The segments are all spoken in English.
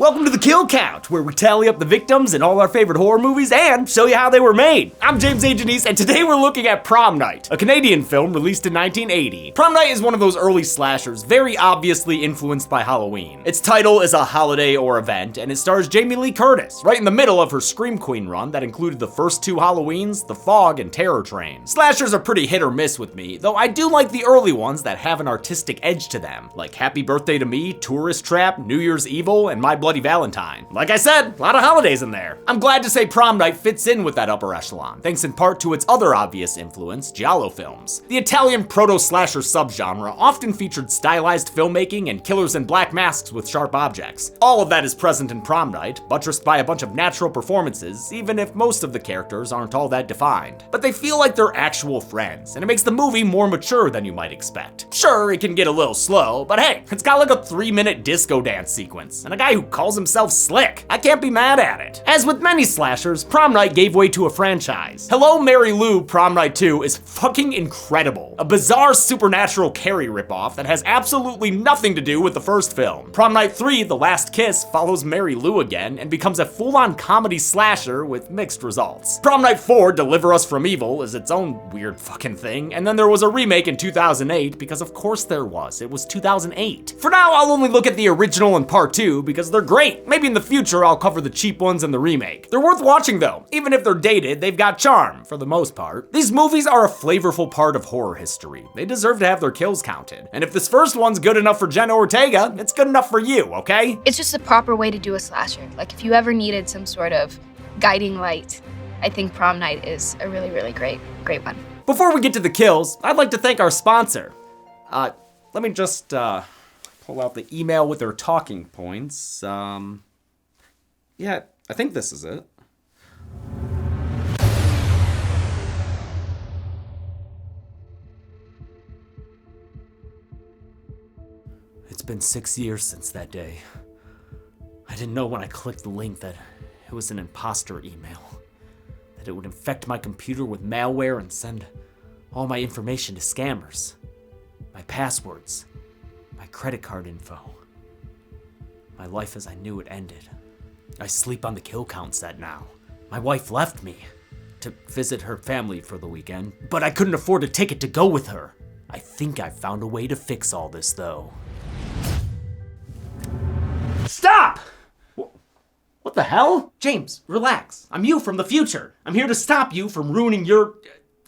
Welcome to the Kill Count, where we tally up the victims in all our favorite horror movies and show you how they were made. I'm James A. Janice, and today we're looking at Prom Night, a Canadian film released in 1980. Prom Night is one of those early slashers, very obviously influenced by Halloween. Its title is a holiday or event, and it stars Jamie Lee Curtis, right in the middle of her Scream Queen run that included the first two Halloweens, The Fog, and Terror Train. Slashers are pretty hit or miss with me, though I do like the early ones that have an artistic edge to them, like Happy Birthday to Me, Tourist Trap, New Year's Evil, and My Bloody Valentine. Like I said, a lot of holidays in there. I'm glad to say Prom Night fits in with that upper echelon, thanks in part to its other obvious influence, giallo films. The Italian proto-slasher subgenre often featured stylized filmmaking and killers in black masks with sharp objects. All of that is present in Prom Night, buttressed by a bunch of natural performances, even if most of the characters aren't all that defined. But they feel like they're actual friends, and it makes the movie more mature than you might expect. Sure, it can get a little slow, but hey, it's got like a 3-minute disco dance sequence, and a guy who calls himself Slick. I can't be mad at it. As with many slashers, Prom Night gave way to a franchise. Hello, Mary Lou Prom Night 2 is fucking incredible. A bizarre supernatural Carrie ripoff that has absolutely nothing to do with the first film. Prom Night 3, The Last Kiss, follows Mary Lou again and becomes a full-on comedy slasher with mixed results. Prom Night 4, Deliver Us from Evil, is its own weird fucking thing, and then there was a remake in 2008, because of course there was. It was 2008. For now, I'll only look at the original and part 2 because they're great. Maybe in the future I'll cover the cheap ones and the remake. They're worth watching though. Even if they're dated, they've got charm, for the most part. These movies are a flavorful part of horror history. They deserve to have their kills counted. And if this first one's good enough for Jenna Ortega, it's good enough for you, okay? It's just the proper way to do a slasher. Like if you ever needed some sort of guiding light, I think Prom Night is a really, really great one. Before we get to the kills, I'd like to thank our sponsor. Let me just pull out the email with their talking points. Yeah, I think this is it. It's been 6 years since that day. I didn't know when I clicked the link that it was an imposter email, that it would infect my computer with malware and send all my information to scammers. My passwords, my credit card info. My life as I knew it ended. I sleep on the kill count set now. My wife left me to visit her family for the weekend, but I couldn't afford a ticket to go with her. I think I found a way to fix all this though. Stop! What the hell? James, relax. I'm you from the future. I'm here to stop you from ruining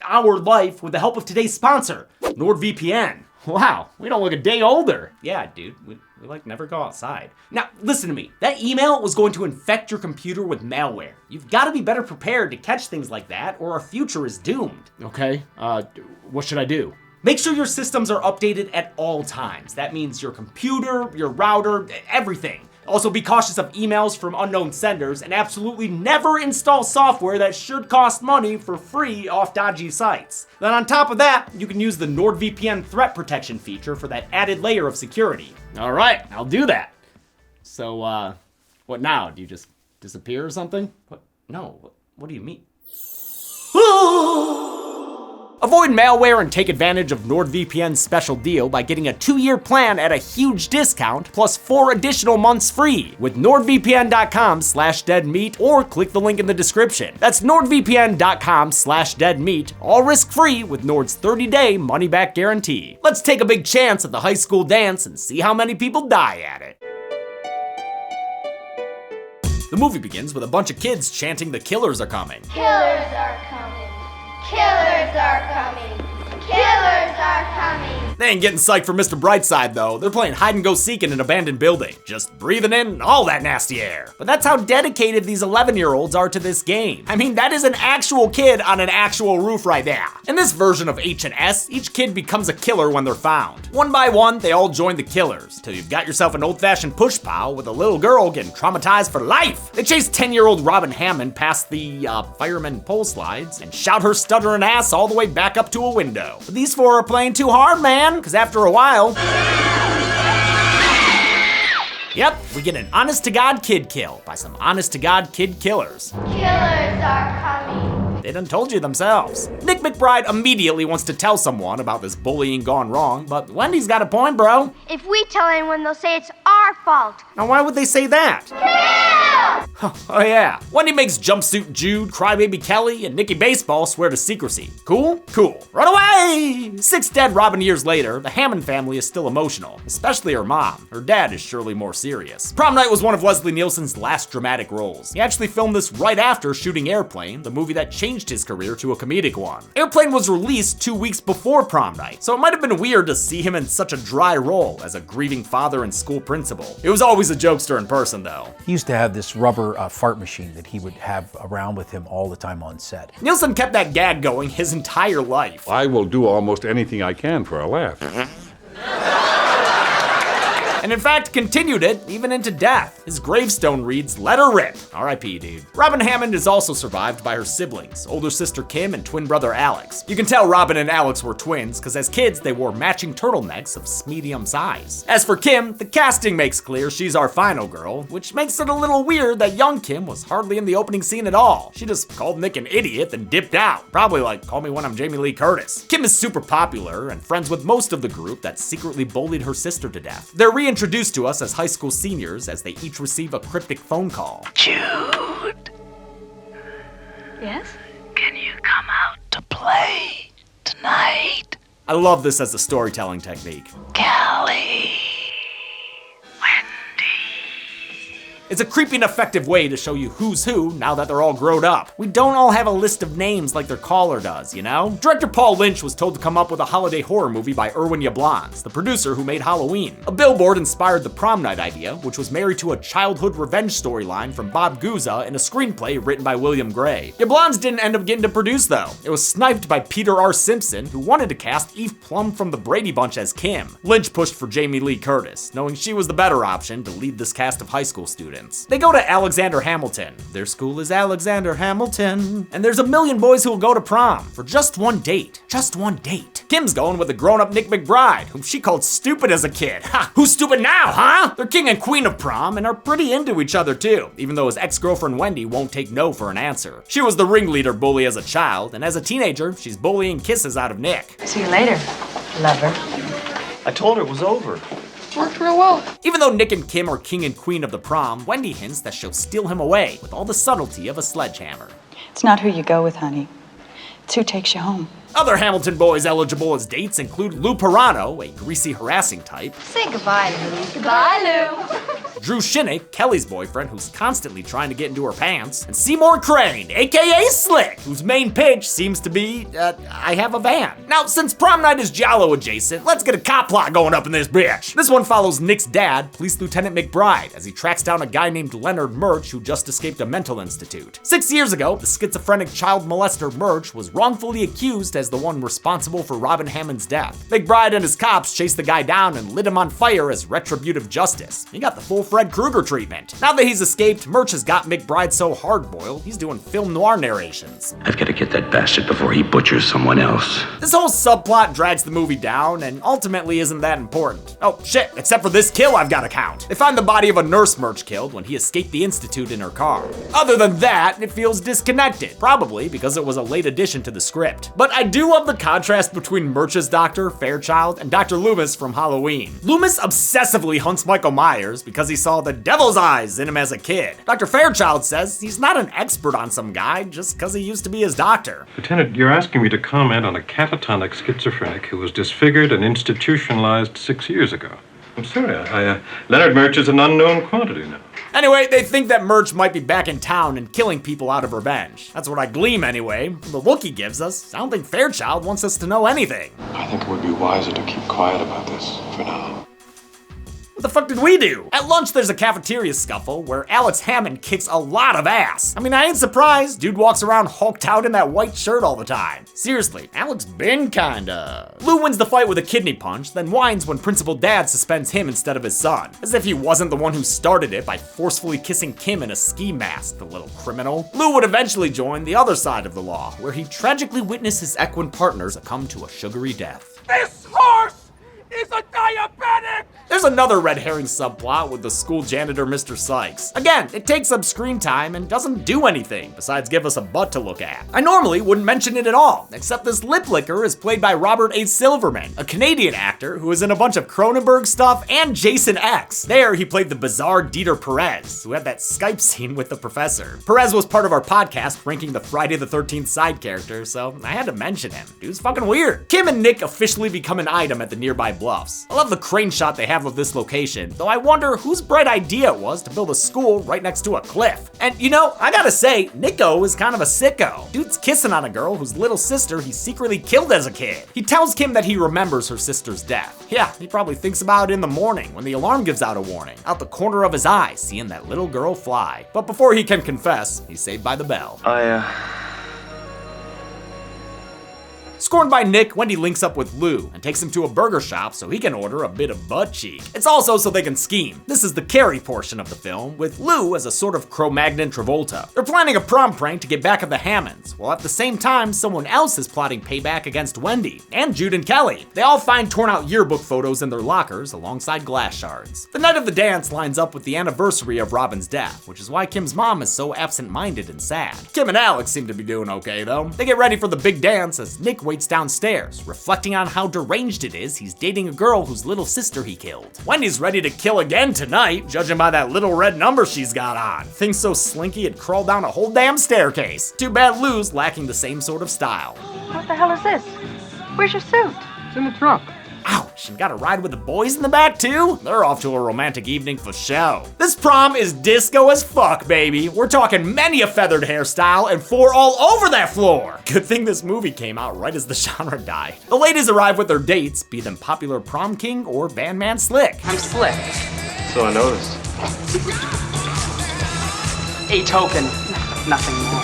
our life with the help of today's sponsor, NordVPN. Wow, we don't look a day older. Yeah, dude, we like never go outside. Now, listen to me. That email was going to infect your computer with malware. You've got to be better prepared to catch things like that, or our future is doomed. Okay, what should I do? Make sure your systems are updated at all times. That means your computer, your router, everything. Also, be cautious of emails from unknown senders, and absolutely never install software that should cost money for free off dodgy sites. Then on top of that, you can use the NordVPN threat protection feature for that added layer of security. All right, I'll do that. So, what now? Do you just disappear or something? What? No, what do you mean? Avoid malware and take advantage of NordVPN's special deal by getting a 2-year plan at a huge discount plus 4 additional months free with nordvpn.com/deadmeat or click the link in the description. That's nordvpn.com/deadmeat, all risk-free with Nord's 30-day money-back guarantee. Let's take a big chance at the high school dance and see how many people die at it. The movie begins with a bunch of kids chanting "The killers are coming." Killers are coming. Killers are coming. Killers are coming. They ain't getting psyched for Mr. Brightside though. They're playing hide and go seek in an abandoned building, just breathing in all that nasty air. But that's how dedicated these 11-year-olds are to this game. I mean, that is an actual kid on an actual roof right there. In this version of H&S, each kid becomes a killer when they're found. One by one, they all join the killers, till you've got yourself an old-fashioned push pile with a little girl getting traumatized for life. They chase 10-year-old Robin Hammond past the fireman pole slides and shout her stuttering ass all the way back up to a window. But these 4 are playing too hard, man, because after a while, yep, we get an honest-to-God kid kill by some honest-to-God kid killers. Killers are coming. They done told you themselves. Nick McBride immediately wants to tell someone about this bullying gone wrong, but Wendy's got a point, bro. If we tell anyone, they'll say it's our fault. Now why would they say that? Kill! Oh yeah. Wendy makes Jumpsuit Jude, Crybaby Kelly, and Nikki Baseball swear to secrecy. Cool? Cool. Run away! 6 dead Robin years later, the Hammond family is still emotional, especially her mom. Her dad is surely more serious. Prom Night was one of Leslie Nielsen's last dramatic roles. He actually filmed this right after shooting Airplane, the movie that changed his career to a comedic one. Airplane was released 2 weeks before Prom Night, so it might have been weird to see him in such a dry role as a grieving father and school principal. It was always a jokester in person though. He used to have this rubber fart machine that he would have around with him all the time on set. Nielsen kept that gag going his entire life. I will do almost anything I can for a laugh. And in fact, continued it even into death. His gravestone reads, "Let her rip." R.I.P., dude. Robin Hammond is also survived by her siblings, older sister Kim and twin brother Alex. You can tell Robin and Alex were twins because as kids, they wore matching turtlenecks of medium size. As for Kim, the casting makes clear she's our final girl, which makes it a little weird that young Kim was hardly in the opening scene at all. She just called Nick an idiot and dipped out. Probably like, call me when I'm Jamie Lee Curtis. Kim is super popular and friends with most of the group that secretly bullied her sister to death. They're reintroduced to us as high school seniors as they each receive a cryptic phone call. Jude, Yes? can you come out to play tonight? I love this as a storytelling technique. Callie, Wendy. It's a creepy and effective way to show you who's who now that they're all grown up. We don't all have a list of names like their caller does, you know? Director Paul Lynch was told to come up with a holiday horror movie by Irwin Yablans, the producer who made Halloween. A billboard inspired the Prom Night idea, which was married to a childhood revenge storyline from Bob Guza and a screenplay written by William Gray. Yablans didn't end up getting to produce though. It was sniped by Peter R. Simpson, who wanted to cast Eve Plum from the Brady Bunch as Kim. Lynch pushed for Jamie Lee Curtis, knowing she was the better option to lead this cast of high school students. They go to Alexander Hamilton. Their school is Alexander Hamilton. And there's a million boys who will go to prom for just one date. Just one date. Kim's going with a grown-up Nick McBride, whom she called stupid as a kid. Ha! Who's stupid now, huh? They're king and queen of prom and are pretty into each other too, even though his ex-girlfriend Wendy won't take no for an answer. She was the ringleader bully as a child, and as a teenager, she's bullying kisses out of Nick. See you later, lover. I told her it was over. Worked real well. Even though Nick and Kim are king and queen of the prom, Wendy hints that she'll steal him away with all the subtlety of a sledgehammer. It's not who you go with, honey. It's who takes you home. Other Hamilton boys eligible as dates include Lou Pirano, a greasy harassing type, Say goodbye, Lou. Goodbye, Lou. Drew Shinnick, Kelly's boyfriend who's constantly trying to get into her pants, and Seymour Crane, aka Slick, whose main pitch seems to be, I have a van. Now, since Prom Night is Giallo adjacent, let's get a cop plot going up in this bitch. This one follows Nick's dad, Police Lieutenant McBride, as he tracks down a guy named Leonard Murch who just escaped a mental institute. 6 years ago, the schizophrenic child molester Murch was wrongfully accused as the one responsible for Robin Hammond's death. McBride and his cops chased the guy down and lit him on fire as retributive justice. He got the full Fred Krueger treatment. Now that he's escaped, Murch has got McBride so hard-boiled, he's doing film noir narrations. I've got to get that bastard before he butchers someone else. This whole subplot drags the movie down and ultimately isn't that important. Oh shit, except for this kill I've got to count. They find the body of a nurse Murch killed when he escaped the institute in her car. Other than that, it feels disconnected, probably because it was a late addition to the script. But I do love the contrast between Murch's doctor, Fairchild, and Dr. Loomis from Halloween. Loomis obsessively hunts Michael Myers because he saw the devil's eyes in him as a kid. Dr. Fairchild says he's not an expert on some guy just because he used to be his doctor. Lieutenant, you're asking me to comment on a catatonic schizophrenic who was disfigured and institutionalized 6 years ago. I'm sorry, Leonard Murch is an unknown quantity now. Anyway, they think that Murch might be back in town and killing people out of revenge. That's what I glean anyway. From the look he gives us, I don't think Fairchild wants us to know anything. I think it would be wiser to keep quiet about this for now. What the fuck did we do? At lunch, there's a cafeteria scuffle where Alex Hammond kicks a lot of ass. I mean, I ain't surprised. Dude walks around hulked out in that white shirt all the time. Seriously, Alex been kinda. Lou wins the fight with a kidney punch, then whines when Principal Dad suspends him instead of his son. As if he wasn't the one who started it by forcefully kissing Kim in a ski mask, the little criminal. Lou would eventually join the other side of the law, where he tragically witnessed his equine partners succumb to a sugary death. This horse is a diabetic! There's another red herring subplot with the school janitor Mr. Sykes. Again, it takes up screen time and doesn't do anything besides give us a butt to look at. I normally wouldn't mention it at all, except this lip licker is played by Robert A. Silverman, a Canadian actor who is in a bunch of Cronenberg stuff and Jason X. There, he played the bizarre Dieter Perez, who had that Skype scene with the professor. Perez was part of our podcast ranking the Friday the 13th side character, so I had to mention him. Dude's fucking weird. Kim and Nick officially become an item at the nearby bluffs. I love the crane shot they have of this location, though I wonder whose bright idea it was to build a school right next to a cliff. And you know, I gotta say, Nico is kind of a sicko. Dude's kissing on a girl whose little sister he secretly killed as a kid. He tells Kim that he remembers her sister's death. Yeah, he probably thinks about it in the morning when the alarm gives out a warning, out the corner of his eye, seeing that little girl fly. But before he can confess, he's saved by the bell. Scorned by Nick, Wendy links up with Lou and takes him to a burger shop so he can order a bit of butt cheek. It's also so they can scheme. This is the Carrie portion of the film, with Lou as a sort of Cro-Magnon Travolta. They're planning a prom prank to get back at the Hammonds, while at the same time someone else is plotting payback against Wendy and Jude and Kelly. They all find torn out yearbook photos in their lockers alongside glass shards. The night of the dance lines up with the anniversary of Robin's death, which is why Kim's mom is so absent-minded and sad. Kim and Alex seem to be doing okay though. They get ready for the big dance as Nick waits downstairs, reflecting on how deranged it is he's dating a girl whose little sister he killed. Wendy's ready to kill again tonight, judging by that little red number she's got on. Things so slinky it crawled down a whole damn staircase. Too bad Lou's lacking the same sort of style. What the hell is this? Where's your suit? It's in the trunk. Ouch, and got a ride with the boys in the back too? They're off to a romantic evening for show. This prom is disco as fuck, baby. We're talking many a feathered hairstyle and four all over that floor. Good thing this movie came out right as the genre died. The ladies arrive with their dates, be them popular prom king or bandman Slick. I'm Slick. So I noticed. A token, nothing more.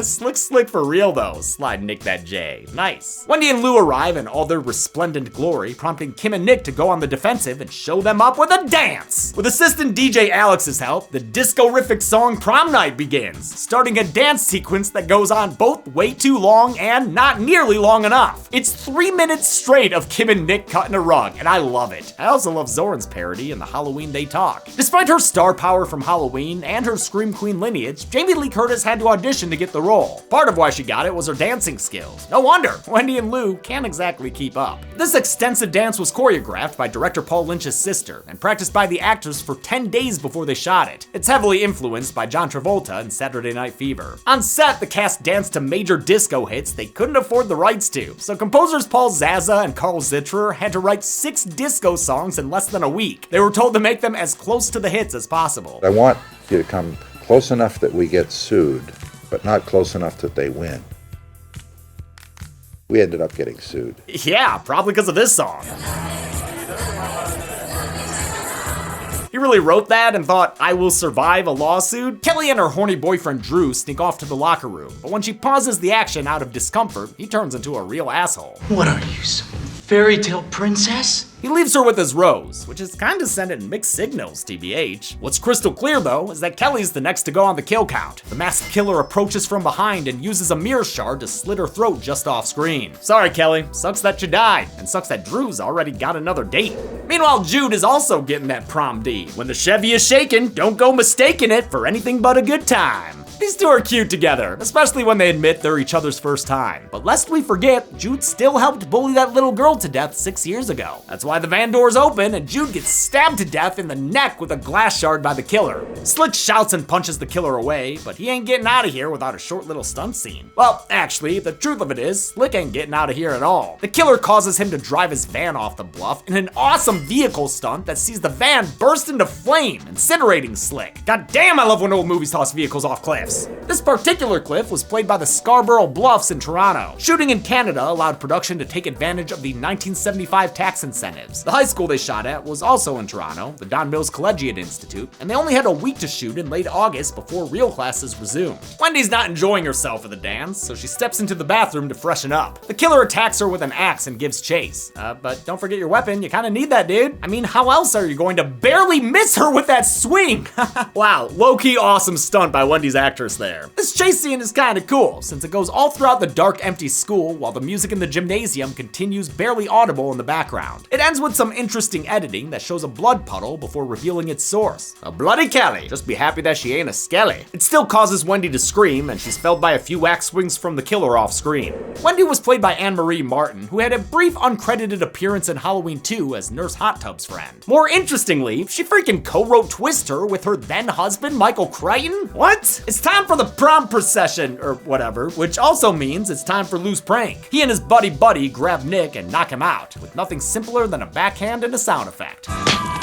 Slick for real though, slide Nick that J. Nice. Wendy and Lou arrive in all their resplendent glory, prompting Kim and Nick to go on the defensive and show them up with a dance. With assistant DJ Alex's help, the disco-rific song Prom Night begins, starting a dance sequence that goes on both way too long and not nearly long enough. It's 3 minutes straight of Kim and Nick cutting a rug, and I love it. I also love Zoran's parody in the Halloween They Talk. Despite her star power from Halloween and her Scream Queen lineage, Jamie Lee Curtis had to audition to get the role. Part of why she got it was her dancing skills. No wonder, Wendy and Lou can't exactly keep up. This extensive dance was choreographed by director Paul Lynch's sister and practiced by the actors for 10 days before they shot it. It's heavily influenced by John Travolta in Saturday Night Fever. On set, the cast danced to major disco hits they couldn't afford the rights to, so composers Paul Zaza and Carl Zitterer had to write 6 disco songs in less than a week. They were told to make them as close to the hits as possible. I want you to come close enough that we get sued, but not close enough that they win. We ended up getting sued. Yeah, probably because of this song. He really wrote that and thought, I will survive a lawsuit? Kelly and her horny boyfriend Drew sneak off to the locker room, but when she pauses the action out of discomfort, he turns into a real asshole. What are you, some fairy tale princess? He leaves her with his rose, which is kinda sending mixed signals, TBH. What's crystal clear though, is that Kelly's the next to go on the kill count. The masked killer approaches from behind and uses a mirror shard to slit her throat just off screen. Sorry Kelly, sucks that you died, and sucks that Drew's already got another date. Meanwhile, Jude is also getting that prom D. When the Chevy is shaking, don't go mistaking it for anything but a good time. These two are cute together, especially when they admit they're each other's first time. But lest we forget, Jude still helped bully that little girl to death 6 years ago. That's why the van doors open and Jude gets stabbed to death in the neck with a glass shard by the killer. Slick shouts and punches the killer away, but he ain't getting out of here without a short little stunt scene. Well, actually, the truth of it is, Slick ain't getting out of here at all. The killer causes him to drive his van off the bluff in an awesome vehicle stunt that sees the van burst into flame, incinerating Slick. God damn, I love when old movies toss vehicles off cliffs. This particular cliff was played by the Scarborough Bluffs in Toronto. Shooting in Canada allowed production to take advantage of the 1975 tax incentives. The high school they shot at was also in Toronto, the Don Mills Collegiate Institute, and they only had a week to shoot in late August before real classes resumed. Wendy's not enjoying herself at the dance, so she steps into the bathroom to freshen up. The killer attacks her with an axe and gives chase. But don't forget your weapon, you kinda need that, dude. I mean, how else are you going to barely miss her with that swing? Wow, low-key awesome stunt by Wendy's actress actress there. This chase scene is kinda cool, since it goes all throughout the dark, empty school while the music in the gymnasium continues barely audible in the background. It ends with some interesting editing that shows a blood puddle before revealing its source. A bloody Kelly. Just be happy that she ain't a skelly. It still causes Wendy to scream, and she's felled by a few axe swings from the killer off screen. Wendy was played by Anne-Marie Martin, who had a brief uncredited appearance in Halloween 2 as Nurse Hot Tub's friend. More interestingly, she freaking co-wrote Twister with her then-husband Michael Crichton? What? It's time for the prom procession, or whatever, which also means it's time for Lou's prank. He and his buddy grab Nick and knock him out, with nothing simpler than a backhand and a sound effect.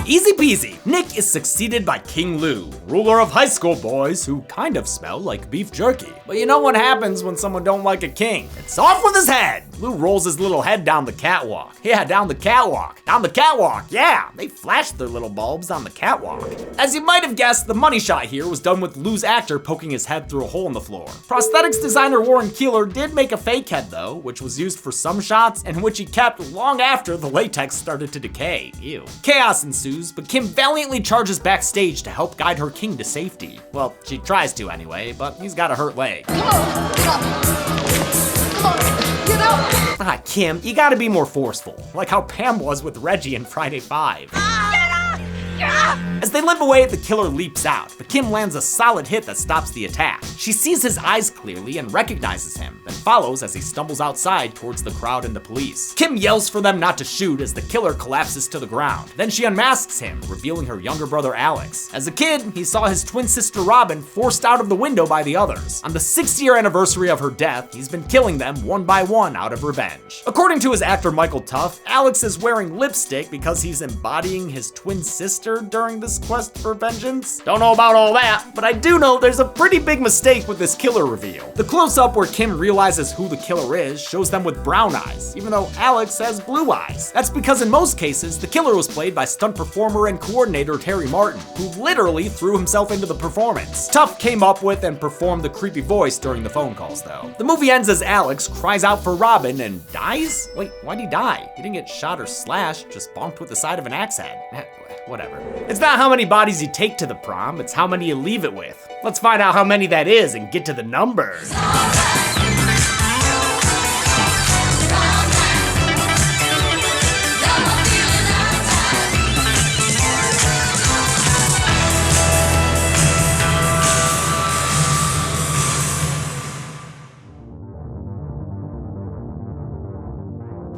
Easy peasy. Nick is succeeded by King Lou, ruler of high school boys who kind of smell like beef jerky. But you know what happens when someone don't like a king? It's off with his head. Lou rolls his little head down the catwalk. Yeah, down the catwalk. Down the catwalk, yeah. They flashed their little bulbs on the catwalk. As you might have guessed, the money shot here was done with Lou's actor poking his head through a hole in the floor. Prosthetics designer Warren Keeler did make a fake head though, which was used for some shots and which he kept long after the latex started to decay. Ew. Chaos ensues, but Kim valiantly charges backstage to help guide her king to safety. Well, she tries to anyway, but he's got a hurt leg. Come on, get up. Come on, get up. Ah, Kim, you gotta be more forceful, like how Pam was with Reggie in Friday 5. As they limp away, the killer leaps out, but Kim lands a solid hit that stops the attack. She sees his eyes clearly and recognizes him, then follows as he stumbles outside towards the crowd and the police. Kim yells for them not to shoot as the killer collapses to the ground. Then she unmasks him, revealing her younger brother Alex. As a kid, he saw his twin sister Robin forced out of the window by the others. On the 6th-year anniversary of her death, he's been killing them one by one out of revenge. According to his actor Michael Tuff, Alex is wearing lipstick because he's embodying his twin sister during this quest for vengeance. Don't know about all that, but I do know there's a pretty big mistake with this killer reveal. The close-up where Kim realizes who the killer is shows them with brown eyes, even though Alex has blue eyes. That's because in most cases, the killer was played by stunt performer and coordinator Terry Martin, who literally threw himself into the performance. Tuff came up with and performed the creepy voice during the phone calls though. The movie ends as Alex cries out for Robin and dies? Wait, why'd he die? He didn't get shot or slashed, just bumped with the side of an axe head. Whatever. It's not how many bodies you take to the prom, it's how many you leave it with. Let's find out how many that is and get to the numbers.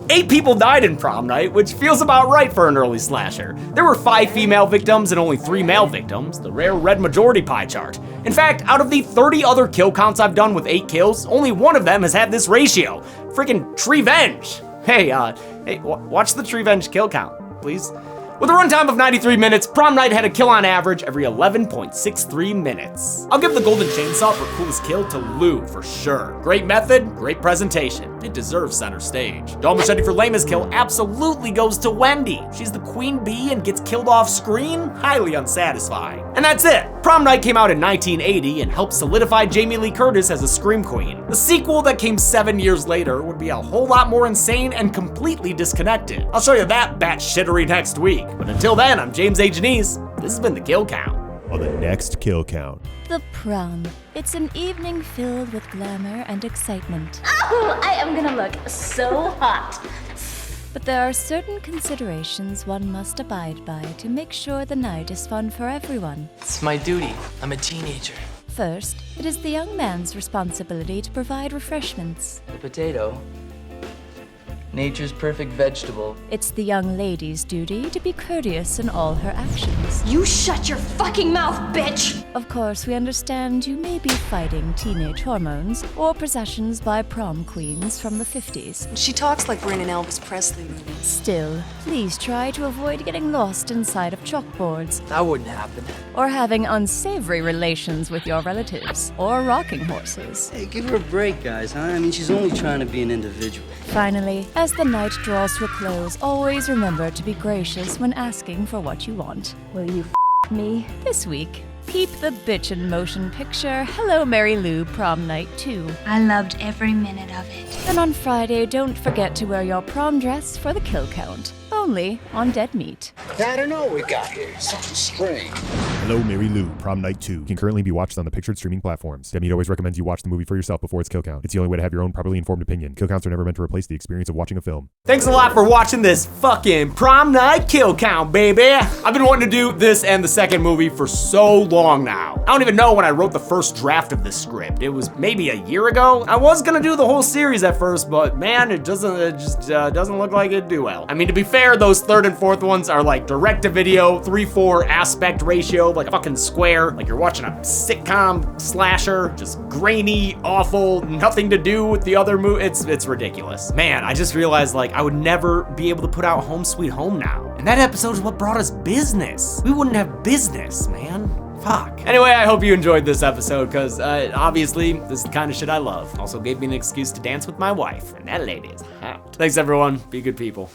8 people died in Prom Night, which feels about right for an early slasher. There were 5 female victims and only 3 male victims, the rare red majority pie chart. In fact, out of the 30 other kill counts I've done with 8 kills, only one of them has had this ratio. Freaking Treevenge. Hey, watch the Treevenge kill count, please. With a runtime of 93 minutes, Prom Night had a kill on average every 11.63 minutes. I'll give the golden chainsaw for coolest kill to Lou for sure. Great method, great presentation. It deserves center stage. Dull machete for lamest kill absolutely goes to Wendy. She's the queen bee and gets killed off screen? Highly unsatisfying. And that's it. Prom Night came out in 1980 and helped solidify Jamie Lee Curtis as a scream queen. The sequel that came 7 years later would be a whole lot more insane and completely disconnected. I'll show you that batshittery next week. But until then, I'm James A. Janice. This has been The Kill Count. On the next Kill Count. The Prom. It's an evening filled with glamour and excitement. Oh, I am gonna look so hot. But there are certain considerations one must abide by to make sure the night is fun for everyone. It's my duty. I'm a teenager. First, it is the young man's responsibility to provide refreshments. The potato. Nature's perfect vegetable. It's the young lady's duty to be courteous in all her actions. You shut your fucking mouth, bitch! Of course, we understand you may be fighting teenage hormones or possessions by prom queens from the 50s. She talks like we're in an Elvis Presley movie. Still, please try to avoid getting lost inside of chalkboards. That wouldn't happen. Or having unsavory relations with your relatives. Or rocking horses. Hey, give her a break, guys, huh? I mean, she's only trying to be an individual. Finally, as the night draws to a close, always remember to be gracious when asking for what you want. Will you me? This week, peep the bitchin' motion picture Hello Mary Lou Prom Night 2. I loved every minute of it. And on Friday, don't forget to wear your prom dress for the kill count. Only on Dead Meat. I don't know what we got here. Something strange. Hello, Mary Lou, Prom Night 2 can currently be watched on the pictured streaming platforms. Demi always recommends you watch the movie for yourself before its kill count. It's the only way to have your own properly informed opinion. Kill counts are never meant to replace the experience of watching a film. Thanks a lot for watching this fucking Prom Night kill count, baby. I've been wanting to do this and the second movie for so long now. I don't even know when I wrote the first draft of this script. It was maybe a year ago. I was gonna do the whole series at first, but man, it just doesn't look like it'd do well. I mean, to be fair, those third and fourth ones are like direct-to-video, 3:4 aspect ratio, like a fucking square, like you're watching a sitcom slasher, just grainy, awful, nothing to do with the other movie. It's ridiculous. Man, I just realized like I would never be able to put out Home Sweet Home now. And that episode is what brought us business. We wouldn't have business, man. Fuck. Anyway, I hope you enjoyed this episode, because obviously, this is the kind of shit I love. Also gave me an excuse to dance with my wife, and that lady is hot. Thanks everyone, be good people.